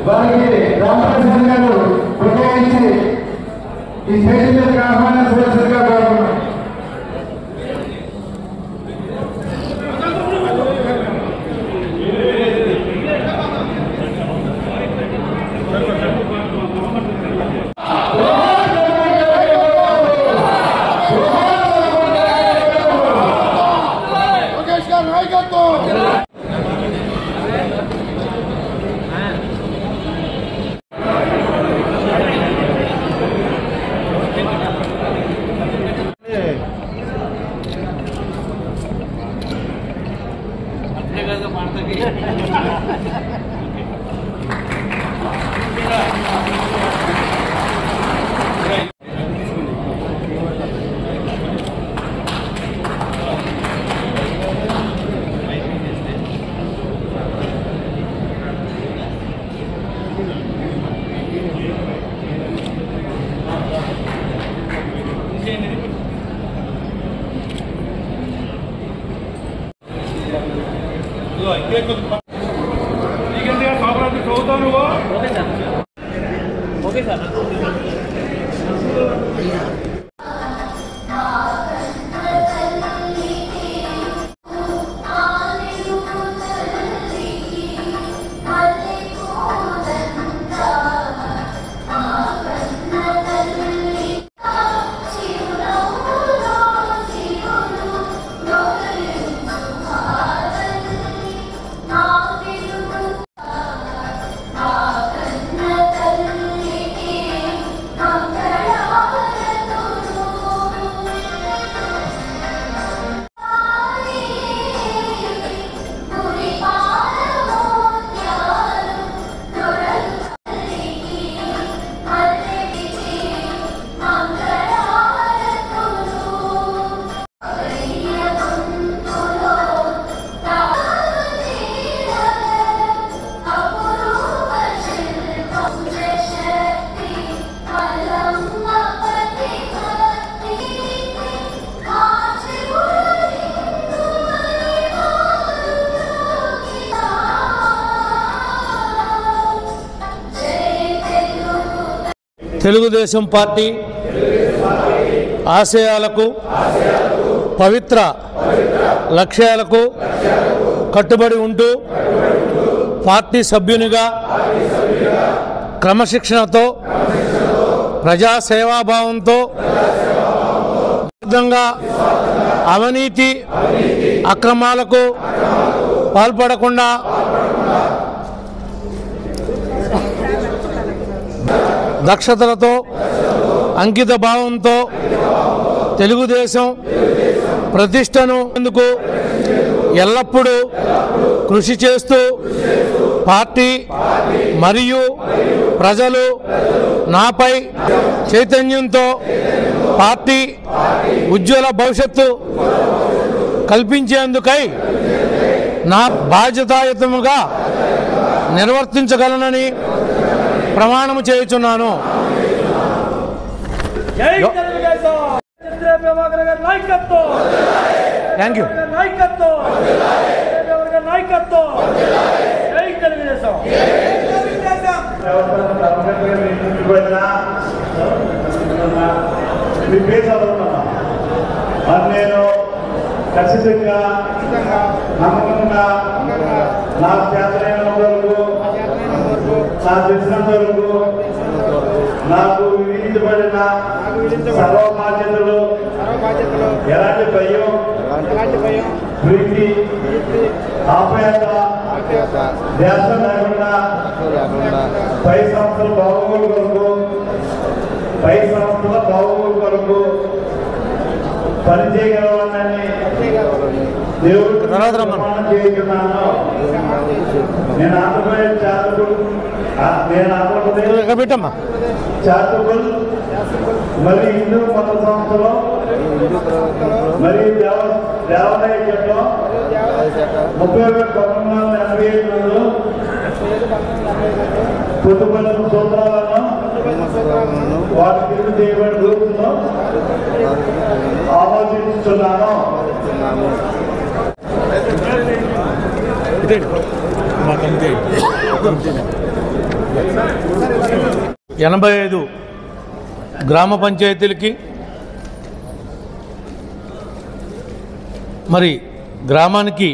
వారికి రామప్రసాద్ గారు ఉపయోగించి ఈ స్టేజ్ మీదకి ఆహ్వానించవలసిందిగా కోరుతున్నాం. Okay sir. తెలుగుదేశం పార్టీ ఆశయాలకు పవిత్ర లక్ష్యాలకు కట్టుబడి ఉంటూ పార్టీ సభ్యునిగా క్రమశిక్షణతో ప్రజాసేవాభావంతో విధంగా అవినీతి అక్రమాలకు పాల్పడకుండా దక్షతలతో అంకిత భావంతో తెలుగుదేశం ప్రతిష్టను ఎందుకు ఎల్లప్పుడూ కృషి చేస్తూ పార్టీ మరియు ప్రజలు నాపై చైతన్యంతో పార్టీ ఉజ్వల భవిష్యత్తు కల్పించేందుకై నా బాధ్యతాయుతముగా నిర్వర్తించగలనని ప్రమాణము చేయుచున్నాను. Thank you. నేను ఖచ్చితంగా నమ్మకంగా నా చేతనైనంత వరకు నా తెలిసినంత వరకు నాకు విధించబడిన సర్వ బాధ్యతలు ఎలాంటి భయం ప్రీతి ఆప్యాయత ధ్యాసం లేకుండా పై సంస్థల బాగోగుల కొరకు పనిచేయగలవాలని దేవుడు ప్రమాణం చేస్తున్నాను. నేను ఆంధ్రప్రదేశ్ చారిటబుల్ మరి హిందూ మత సంస్థలో మరి దేవాలయ చట్టం 30/1987 పొందుపరిచిన సూత్రాలను వాటి కింద చేయబడిన రూపులను ఆమోదిస్తున్నాను. మా కమిటీ 85 గ్రామ పంచాయతీలకి మరి గ్రామానికి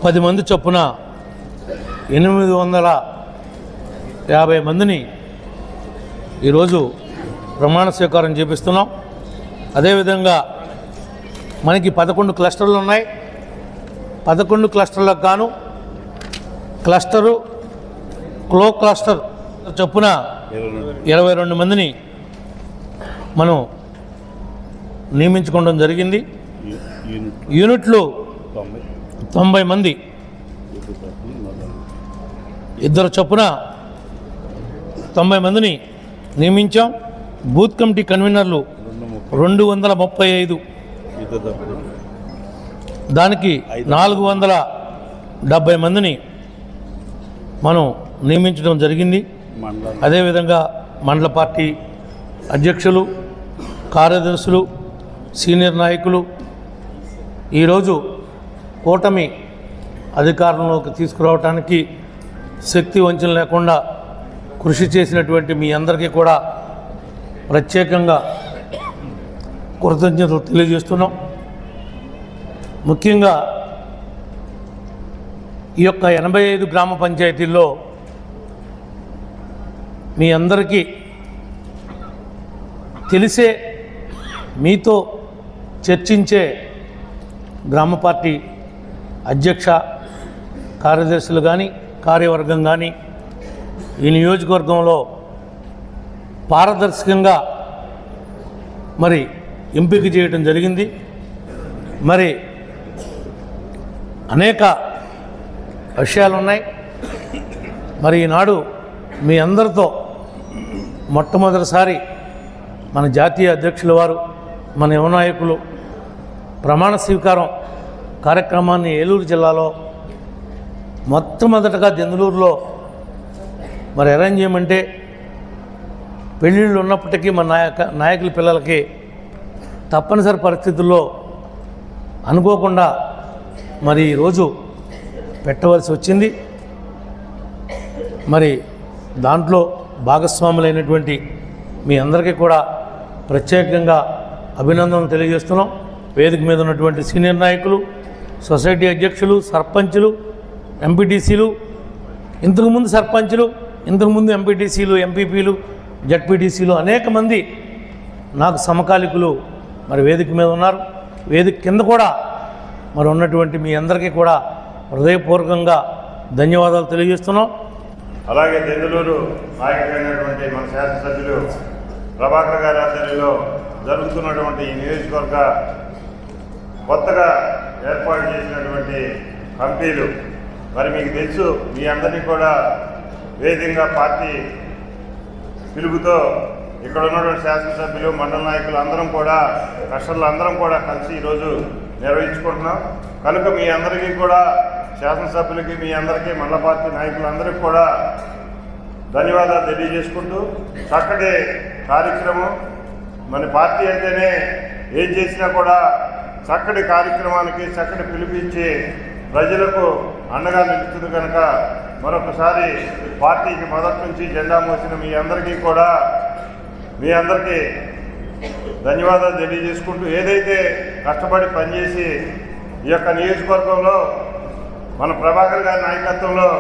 10 మంది చొప్పున 850 మందిని ఈరోజు ప్రమాణ స్వీకారం చేపిస్తున్నాం. అదేవిధంగా మనకి 11 క్లస్టర్లు ఉన్నాయి. 11 క్లస్టర్లకు గాను క్లస్టరు క్లో క్లస్టర్ చొప్పున 22 మందిని మనం నియమించుకోవడం జరిగింది. యూనిట్లు 90 మంది, 2 చొప్పున 90 మందిని నియమించాం. బూత్ కమిటీ కన్వీనర్లు 235, దానికి 470 మందిని మనం నియమించడం జరిగింది. అదేవిధంగా మండల పార్టీ అధ్యక్షులు, కార్యదర్శులు, సీనియర్ నాయకులు ఈరోజు కూటమి అధికారంలోకి తీసుకురావడానికి శక్తి వంచన లేకుండా కృషి చేసినటువంటి మీ అందరికీ కూడా ప్రత్యేకంగా కృతజ్ఞతలు తెలియజేస్తున్నాం. ముఖ్యంగా ఈ యొక్క 85 గ్రామ పంచాయతీల్లో మీ అందరికీ తెలిసే మీతో చర్చించే గ్రామ పార్టీ అధ్యక్ష, కార్యదర్శులు కానీ కార్యవర్గం కానీ ఈ నియోజకవర్గంలో పారదర్శకంగా మరి ఎంపిక చేయడం జరిగింది. మరి అనేక విషయాలు ఉన్నాయి. మరి ఈనాడు మీ అందరితో మొట్టమొదటిసారి మన జాతీయ అధ్యక్షుల వారు, మన యువ నాయకులు ప్రమాణ స్వీకారం కార్యక్రమాన్ని ఏలూరు జిల్లాలో మొట్టమొదటగా దెందులూరులో మరి అరేంజ్ చేయమంటే, పెళ్ళిళ్ళు ఉన్నప్పటికీ మన నాయకుల పిల్లలకి తప్పనిసరి పరిస్థితుల్లో అనుకోకుండా మరి ఈరోజు పెట్టవలసి వచ్చింది. మరి దాంట్లో భాగస్వాములైనటువంటి మీ అందరికీ కూడా ప్రత్యేకంగా అభినందనలు తెలియజేస్తున్నాం. వేదిక మీద ఉన్నటువంటి సీనియర్ నాయకులు, సొసైటీ అధ్యక్షులు, సర్పంచులు, ఎంపీటీసీలు, ఇంతకుముందు సర్పంచులు, ఇంతకుముందు ఎంపీటీసీలు, ఎంపీపీలు, జడ్పీటీసీలు అనేక మంది నాకు సమకాలికులు మరి వేదిక మీద ఉన్నారు. వేదిక కింద కూడా మరి ఉన్నటువంటి మీ అందరికీ కూడా హృదయపూర్వకంగా ధన్యవాదాలు తెలియజేస్తున్నాం. అలాగే దెందులూరు నాయకులైనటువంటి మన శాసనసభ్యులు ప్రభాకర్ గారి ఆధ్వర్యంలో జరుగుతున్నటువంటి ఈ నియోజకవర్గ కొత్తగా ఏర్పాటు చేసినటువంటి కమిటీలు మరి మీకు తెలుసు. మీ అందరినీ కూడా వేదికగా పార్టీ పిలుపుతో ఇక్కడ ఉన్నటువంటి శాసనసభ్యులు, మండల నాయకులు అందరం కూడా, కష్టర్లు అందరం కూడా కలిసి ఈరోజు నిర్వహించుకుంటున్నాం. కనుక మీ అందరికీ కూడా, శాసనసభ్యులకి, మీ అందరికీ, మండల పార్టీ నాయకులందరికీ కూడా ధన్యవాదాలు తెలియజేసుకుంటూ, చక్కటి కార్యక్రమం. మన పార్టీ అంటేనే ఏం చేసినా కూడా చక్కటి కార్యక్రమానికి చక్కటి పిలిపించి ప్రజలకు అండగా నిలుస్తుంది. కనుక మరొకసారి పార్టీకి మొదటి నుంచి జెండా మోసిన మీ అందరికీ కూడా మీ అందరికీ ధన్యవాదాలు తెలియజేసుకుంటూ, ఏదైతే కష్టపడి పనిచేసి ఈ యొక్క నియోజకవర్గంలో మన ప్రభాకర్ గారి నాయకత్వంలో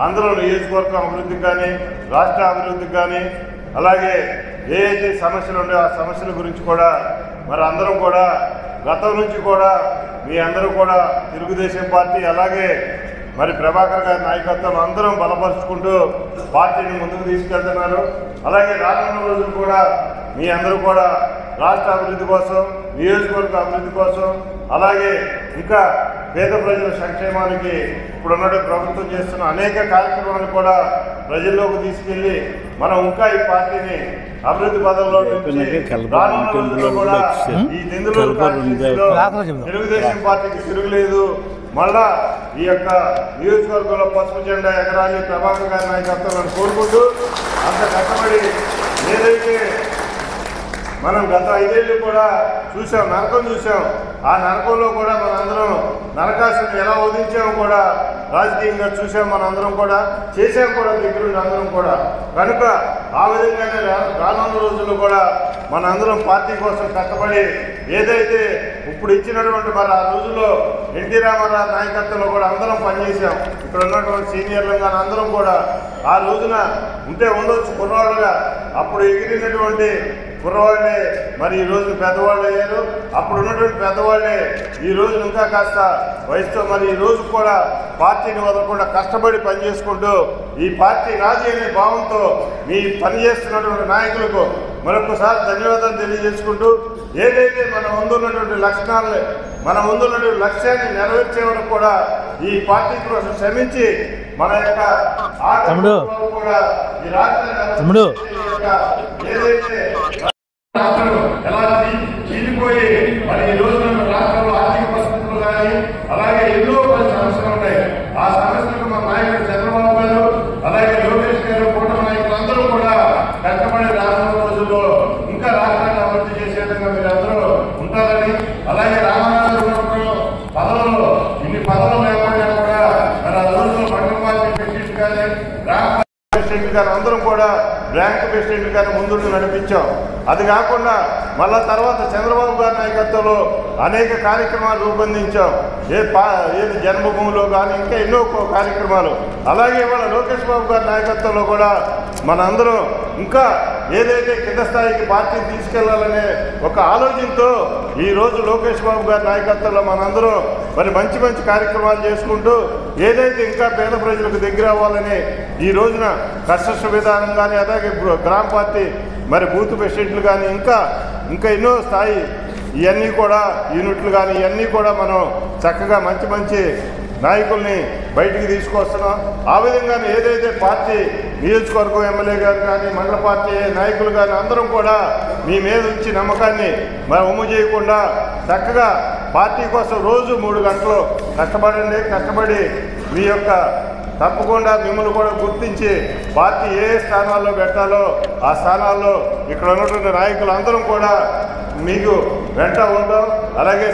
అందరూ నియోజకవర్గం అభివృద్ధికి కానీ, రాష్ట్ర అభివృద్ధికి కానీ, అలాగే ఏ అయితే సమస్యలు ఉన్నాయో ఆ సమస్యల గురించి కూడా మరి అందరం కూడా గతం నుంచి కూడా మీ అందరూ కూడా తెలుగుదేశం పార్టీ అలాగే మరి ప్రభాకర్ గారి నాయకత్వం అందరం బలపరుచుకుంటూ పార్టీని ముందుకు తీసుకెళ్తున్నారు. అలాగే రానున్న రోజులు కూడా మీ అందరూ కూడా రాష్ట్ర అభివృద్ధి కోసం, నియోజకవర్గ అభివృద్ధి కోసం, అలాగే ఇంకా పేద ప్రజల సంక్షేమానికి ఇప్పుడున్నటువంటి ప్రభుత్వం చేస్తున్న అనేక కార్యక్రమాలు కూడా ప్రజల్లోకి తీసుకెళ్లి మనం ఇంకా ఈ పార్టీని అభివృద్ధి పదంలో రానున్న రోజుల్లో కూడా ఈ దెందులూరు తెలుగుదేశం పార్టీకి తిరుగులేదు. మళ్ళా ఈ యొక్క నియోజకవర్గంలో పసుపు జెండా ఎగరాలి ప్రభాకర్ గారి నాయకత్వాన్ని కోరుకుంటూ, అంత కష్టపడి ఏదైతే మనం గత 5 ఏళ్ళు కూడా చూసాం, నరకం చూసాం. ఆ నరకంలో కూడా మనందరం నరకాసుని ఎలా వధించామో కూడా రాజకీయంగా చూసాం, మనందరం కూడా చేసాం కూడా దగ్గరుండి అందరం కూడా. కనుక ఆ విధంగానే రానున్న రోజుల్లో కూడా మనందరం పార్టీ కోసం కష్టపడి ఏదైతే ఇప్పుడు ఇచ్చినటువంటి మరి ఆ రోజుల్లో ఎన్టీ రామారావు నాయకత్వంలో కూడా అందరం పనిచేసాం. ఇక్కడ ఉన్నటువంటి సీనియర్లు కానీ అందరం కూడా ఆ రోజున ఉంటే ఉండొచ్చు కుర్రవాళ్ళుగా, అప్పుడు ఎగిరినటువంటి కుర్రవాళ్ళే మరి ఈ రోజు పెద్దవాళ్ళు అయ్యారు. అప్పుడు ఉన్నటువంటి పెద్దవాళ్ళే ఈ రోజు ఇంకా కాస్త వయసుతో మరి ఈ రోజు కూడా పార్టీని వదలకుండా కష్టపడి పనిచేసుకుంటూ ఈ పార్టీ నాది అనే భావంతో మీ పనిచేస్తున్నటువంటి నాయకులకు మరొకసారి ధన్యవాదాలు తెలియజేసుకుంటూ ఏదైతే మన ముందున్నటువంటి లక్షణాలని మన ముందున్నటువంటి లక్ష్యాన్ని నెరవేర్చే వరకు కూడా ఈ పార్టీ కోసం శ్రమించి మన యొక్క కూడా ఈ రాష్ట్రాన్ని ఏదైతే ఎలా చీలిపోయి మరి ఈ రోజు రాష్ట్రంలో ఆర్థిక పరిస్థితులు కానీ అలాగే ఎన్నో సమస్యలు ఉన్నాయి. ఆ సమస్యలకు మన నాయకుడు చంద్రబాబు గారు అలాగే లోకేష్ గారు కూటమి నాయకులు అందరూ కూడా కష్టపడి రానున్న రోజుల్లో ఇంకా రాష్ట్రాన్ని అభివృద్ధి చేసే విధంగా మీరు అందరూ ఉంటారని, అలాగే రామనాథపురంలో పదవులు ఇన్ని పదవులు లేకుండా కూడా మరి ఆ రోజుల్లో మండల పార్టీ ప్రెసిడెంట్ కానీ ప్రెసిడెంట్ గారు అందరం కూడా బ్యాంక్ ప్రెసిడెంట్ గారిని ముందుండి నడిపించాం. అది కాకుండా మళ్ళా తర్వాత చంద్రబాబు గారి నాయకత్వంలో అనేక కార్యక్రమాలు రూపొందించాం. ఏది జన్మభూమిలో కానీ ఇంకా ఎన్నో కార్యక్రమాలు. అలాగే వాళ్ళ లోకేష్ బాబు గారి నాయకత్వంలో కూడా మనందరం ఇంకా ఏదైతే కింద స్థాయికి పార్టీని తీసుకెళ్లాలనే ఒక ఆలోచనతో ఈరోజు లోకేష్ బాబు గారి నాయకత్వంలో మనందరం మరి మంచి మంచి కార్యక్రమాలు చేసుకుంటూ ఏదైతే ఇంకా పేద ప్రజలకు దగ్గర అవ్వాలని ఈ రోజున కర్షక విధానం కానీ అలాగే గ్రామ పార్టీ మరి బూత్ ప్రెసిడెంట్లు కానీ ఇంకా ఎన్నో స్థాయి ఇవన్నీ కూడా యూనిట్లు కానీ ఇవన్నీ కూడా మనం చక్కగా మంచి మంచి నాయకుల్ని బయటికి తీసుకొస్తున్నాం. ఆ విధంగానే ఏదైతే పార్టీ నియోజకవర్గం ఎమ్మెల్యే గారు కానీ మండల పార్టీ నాయకులు కానీ అందరం కూడా మీ మీద ఉంచి నమ్మకాన్ని మరి ఒమ్ము చేయకుండా చక్కగా పార్టీ కోసం రోజు 3 గంటలు కష్టపడి మీ యొక్క తప్పకుండా మిమ్మల్ని కూడా గుర్తించి పార్టీ ఏ స్థానాల్లో పెట్టాలో ఆ స్థానాల్లో ఇక్కడ ఉన్నటువంటి నాయకులు అందరం కూడా మీకు వెంట ఉంటాం. అలాగే